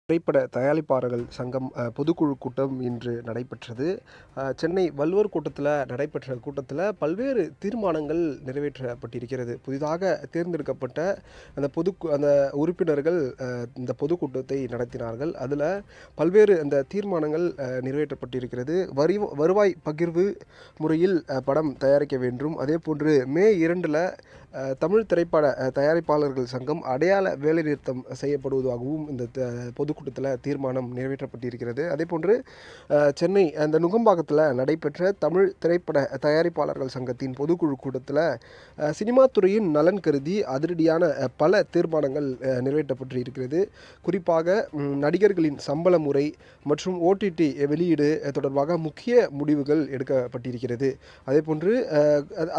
திரைப்பட தயாரிப்பாளர்கள் சங்கம் பொதுக்குழு கூட்டம் இன்று நடைபெற்றது. சென்னை வள்ளுவர் கோட்டத்தில் நடைபெற்ற கூட்டத்தில் பல்வேறு தீர்மானங்கள் நிறைவேற்றப்பட்டிருக்கிறது. புதிதாக தேர்ந்தெடுக்கப்பட்ட அந்த உறுப்பினர்கள் இந்த பொதுக்கூட்டத்தை நடத்தினார்கள். அதில் பல்வேறு அந்த தீர்மானங்கள் நிறைவேற்றப்பட்டிருக்கிறது. வருவாய் பகிர்வு முறையில் படம் தயாரிக்க வேண்டும். அதேபோன்று மே 2 தமிழ் திரைப்பட தயாரிப்பாளர்கள் சங்கம் அடையாள வேலைநிறுத்தம் செய்யப்படுவதாகவும் இந்த பொதுக்கூட்டத்தில் தீர்மானம் நிறைவேற்றப்பட்டிருக்கிறது. அதேபோன்று சென்னை அந்த நுங்கம்பாக்கத்தில் நடைபெற்ற தமிழ் திரைப்பட தயாரிப்பாளர்கள் சங்கத்தின் பொதுக்குழு கூட்டத்தில் சினிமா துறையின் நலன் கருதி அதிரடியான பல தீர்மானங்கள் நிறைவேற்றப்பட்டிருக்கிறது. குறிப்பாக நடிகர்களின் சம்பள முறை மற்றும் ஓடிடி வெளியீடு தொடர்பாக முக்கிய முடிவுகள் எடுக்கப்பட்டிருக்கிறது. அதேபோன்று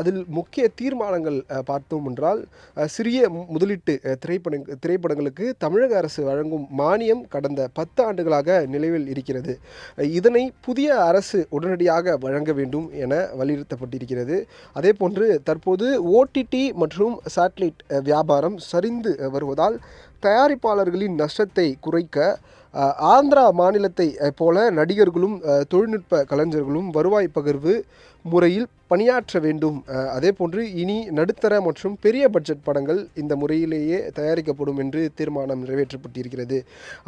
அதில் முக்கிய தீர்மானங்கள் பார்த்தோம் என்றால் சிறிய முதலீட்டு திரைப்படங்களுக்கு தமிழக அரசு வழங்கும் மானியம் கடந்த 10 ஆண்டுகளாக நிலுவையில் இருக்கிறது. இதனை புதிய அரசு உடனடியாக வழங்க வேண்டும் என வலியுறுத்தப்பட்டிருக்கிறது. அதேபோன்று தற்போது ஓடிடி மற்றும் சேட்டலைட் வியாபாரம் சரிந்து வருவதால் தயாரிப்பாளர்களின் நஷ்டத்தை குறைக்க ஆந்திரா மாநிலத்தை போல நடிகர்களும் தொழில்நுட்ப கலைஞர்களும் வருவாய் பகிர்வு முறையில் பணியாற்ற வேண்டும். அதேபோன்று இனி நடுத்தர மற்றும் பெரிய பட்ஜெட் படங்கள் இந்த முறையிலேயே தயாரிக்கப்படும் என்று தீர்மானம் நிறைவேற்றப்பட்டிருக்கிறது.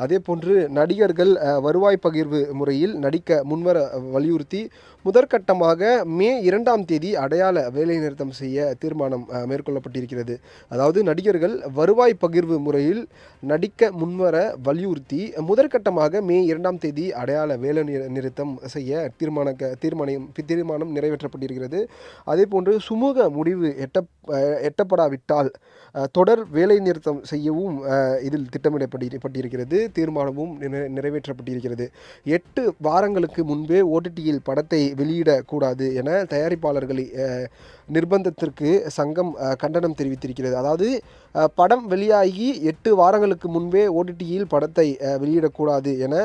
அதேபோன்று நடிகர்கள் வருவாய் பகிர்வு முறையில் நடிக்க முன்வர வலியுறுத்தி முதற்கட்டமாக மே 2 அடையாள வேலைநிறுத்தம் செய்ய தீர்மானம் மேற்கொள்ளப்பட்டிருக்கிறது. அதாவது நடிகர்கள் வருவாய் பகிர்வு முறையில் நடிக்க முன்வர வலியுறுத்தி முதற்கட்டமாக மே 2 அடையாள வேலை நிறுத்தம் செய்ய தீர்மானம் நிறைவேற்றப்பட்டிருக்கிறது. அதேபோன்று சுமூக முடிவு எட்டப்படாவிட்டால் தொடர் வேலை நிறுத்தம் செய்யவும் இதில் திட்டமிடப்பட்டிருக்கிறது. தீர்மானமும் நிறைவேற்றப்பட்டிருக்கிறது. 8 வாரங்களுக்கு முன்பே ஓடிடியில் படத்தை வெளியிடக்கூடாது என தயாரிப்பாளர்களை நிர்பந்தத்திற்கு சங்கம் கண்டனம் தெரிவித்திருக்கிறது. அதாவது படம் வெளியாகி 8 வாரங்களுக்கு முன்பே ஓடிடியில் படத்தை வெளியிடக்கூடாது என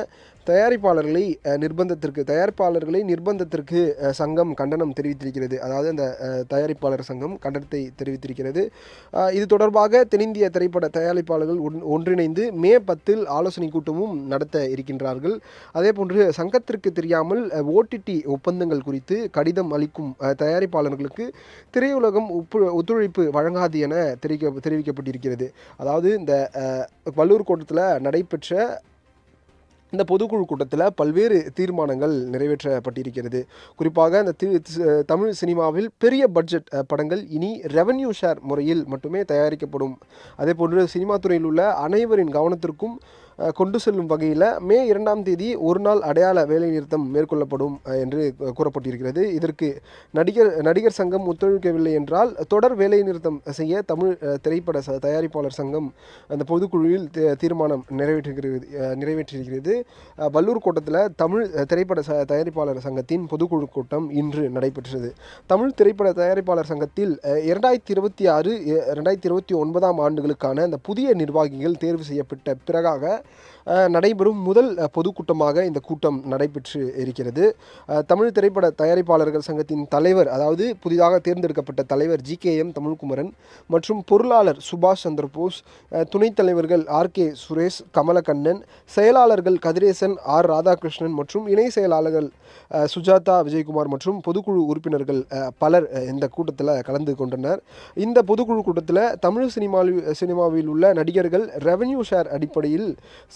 தயாரிப்பாளர்களை நிர்பந்தத்திற்கு சங்கம் கண்டனம் தெரிவித்திருக்கிறது. அதாவது அந்த தயாரிப்பாளர் சங்கம் கண்டனத்தை தெரிவித்திருக்கிறது. இது தொடர்பாக தென்னிந்திய திரைப்பட தயாரிப்பாளர்கள் ஒன்றிணைந்து மே 10 ஆலோசனை கூட்டமும் நடத்த இருக்கின்றார்கள். அதேபோன்று சங்கத்திற்கு தெரியாமல் ஓடிடி ஒப்பந்தங்கள் குறித்து கடிதம் அளிக்கும் தயாரிப்பாளர்களுக்கு திரையுலகம் ஒத்துழைப்பு வழங்காது என தெரிவிக்கப்பட்டிருக்கிறது. அதாவது இந்த வள்ளுவர் கோட்டத்தில் நடைபெற்ற இந்த பொதுக்குழு கூட்டத்தில் பல்வேறு தீர்மானங்கள் நிறைவேற்றப்பட்டிருக்கிறது. குறிப்பாக இந்த தமிழ் சினிமாவில் பெரிய பட்ஜெட் படங்கள் இனி ரெவென்யூ ஷேர் முறையில் மட்டுமே தயாரிக்கப்படும். அதேபோன்று சினிமா துறையில் உள்ள அனைவரின் கவனத்திற்கும் கொண்டு செல்லும் வகையில் மே 2 ஒரு நாள் அடையாள வேலைநிறுத்தம் மேற்கொள்ளப்படும் என்று கூறப்பட்டிருக்கிறது. இதற்கு நடிகர் சங்கம் ஒத்துழைக்கவில்லை என்றால் தொடர் வேலைநிறுத்தம் செய்ய தமிழ் திரைப்பட தயாரிப்பாளர் சங்கம் அந்த பொதுக்குழுவில் தீர்மானம் நிறைவேற்றியிருக்கிறது. வள்ளூர் கோட்டத்தில் தமிழ் திரைப்பட தயாரிப்பாளர் சங்கத்தின் பொதுக்குழு கூட்டம் இன்று நடைபெற்றது. தமிழ் திரைப்பட தயாரிப்பாளர் சங்கத்தில் 2026, 2029 ஆண்டுகளுக்கான அந்த புதிய நிர்வாகிகள் தேர்வு செய்யப்பட்ட பிறகாக நடைபெறும் முதல் பொதுக்கூட்டமாக இந்த கூட்டம் நடைபெற்று இருக்கிறது. தமிழ் திரைப்பட தயாரிப்பாளர்கள் சங்கத்தின் தலைவர், அதாவது புதிதாக தேர்ந்தெடுக்கப்பட்ட தலைவர் GKM தமிழ்குமரன் மற்றும் பொருளாளர் சுபாஷ் சந்திரபோஸ், துணைத் தலைவர்கள் RK சுரேஷ், கமலக்கண்ணன், செயலாளர்கள் கதிரேசன், R ராதாகிருஷ்ணன் மற்றும் இணை செயலாளர்கள் சுஜாதா விஜயகுமார் மற்றும் பொதுக்குழு உறுப்பினர்கள் பலர் இந்த கூட்டத்தில் கலந்து கொண்டனர். இந்த பொதுக்குழு கூட்டத்தில் தமிழ் சினிமாவில் உள்ள நடிகர்கள் ரெவென்யூ ஷேர் அடிப்படையில்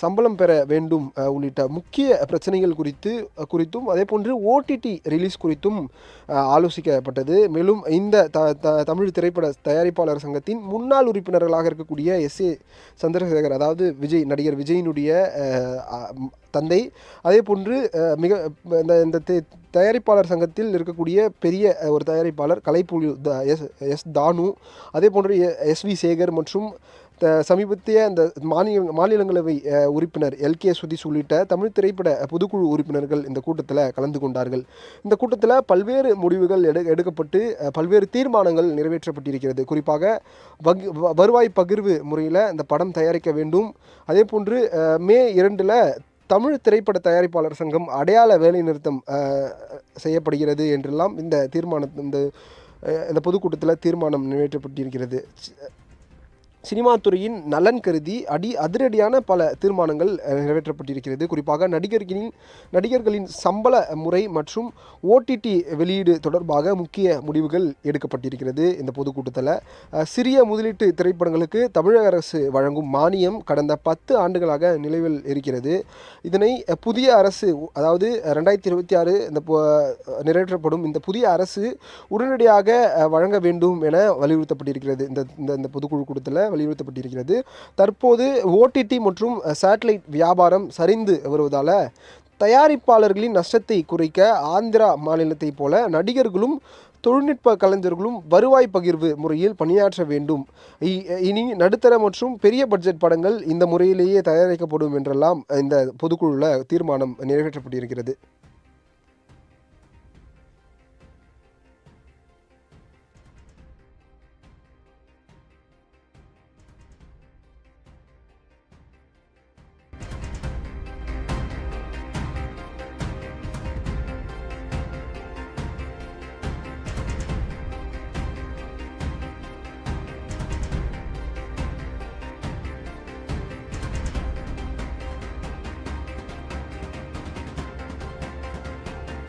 சம்பளம் பெற வேண்டும் உள்ளிட்ட முக்கிய பிரச்சனைகள் குறித்தும் அதேபோன்று ஓடிடி ரிலீஸ் குறித்தும் ஆலோசிக்கப்பட்டது. மேலும் இந்த தமிழ் திரைப்பட தயாரிப்பாளர் சங்கத்தின் முன்னாள் உறுப்பினர்களாக இருக்கக்கூடிய SA சந்திரசேகர், அதாவது நடிகர் விஜயினுடைய தந்தை, அதேபோன்று இந்த தயாரிப்பாளர் சங்கத்தில் இருக்கக்கூடிய பெரிய ஒரு தயாரிப்பாளர் கலைப்புலி எஸ் தானு, அதேபோன்று SV சேகர் மற்றும் சமீபத்திய அந்த மாநிலங்களவை உறுப்பினர் LK சுதீஷ் உள்ளிட்ட தமிழ் திரைப்பட பொதுக்குழு உறுப்பினர்கள் இந்த கூட்டத்தில் கலந்து கொண்டார்கள். இந்த கூட்டத்தில் பல்வேறு முடிவுகள் எடுக்கப்பட்டு பல்வேறு தீர்மானங்கள் நிறைவேற்றப்பட்டிருக்கிறது. குறிப்பாக வருவாய் பகிர்வு முறையில் இந்த படம் தயாரிக்க வேண்டும். அதேபோன்று மே 2 தமிழ் திரைப்பட தயாரிப்பாளர் சங்கம் அடையாள வேலைநிறுத்தம் செய்யப்படுகிறது என்றெல்லாம் இந்த பொதுக்கூட்டத்தில் தீர்மானம் நிறைவேற்றப்பட்டிருக்கிறது. சினிமா துறையின் நலன் கருதி அதிரடியான பல தீர்மானங்கள் நிறைவேற்றப்பட்டிருக்கிறது. குறிப்பாக நடிகர்களின் சம்பள முறை மற்றும் ஓடிடி வெளியீடு தொடர்பாக முக்கிய முடிவுகள் எடுக்கப்பட்டிருக்கிறது. இந்த பொதுக்கூட்டத்தில் சிறிய முதலீட்டு திரைப்படங்களுக்கு தமிழக அரசு வழங்கும் மானியம் கடந்த 10 ஆண்டுகளாக நிலுவையில் இருக்கிறது. இதனை புதிய அரசு, அதாவது 2026 நிறைவேற்றப்படும் இந்த புதிய அரசு உடனடியாக வழங்க வேண்டும் என வலியுறுத்தப்பட்டிருக்கிறது. இந்த பொதுக்குழு கூட்டத்தில் வலியுறுத்தப்பட்டிருக்கிறது. தற்போது ஓடிடி மற்றும் சேட்டலைட் வியாபாரம் சரிந்து வருவதால் தயாரிப்பாளர்களின் நஷ்டத்தை குறைக்க ஆந்திரா மாநிலத்தை போல நடிகர்களும் தொழில்நுட்ப கலைஞர்களும் வருவாய் பகிர்வு முறையில் பணியாற்ற வேண்டும். இனி நடுத்தர மற்றும் பெரிய பட்ஜெட் படங்கள் இந்த முறையிலேயே தயாரிக்கப்படும் என்றெல்லாம் இந்த பொதுக்குழுவில் தீர்மானம் நிறைவேற்றப்பட்டிருக்கிறது.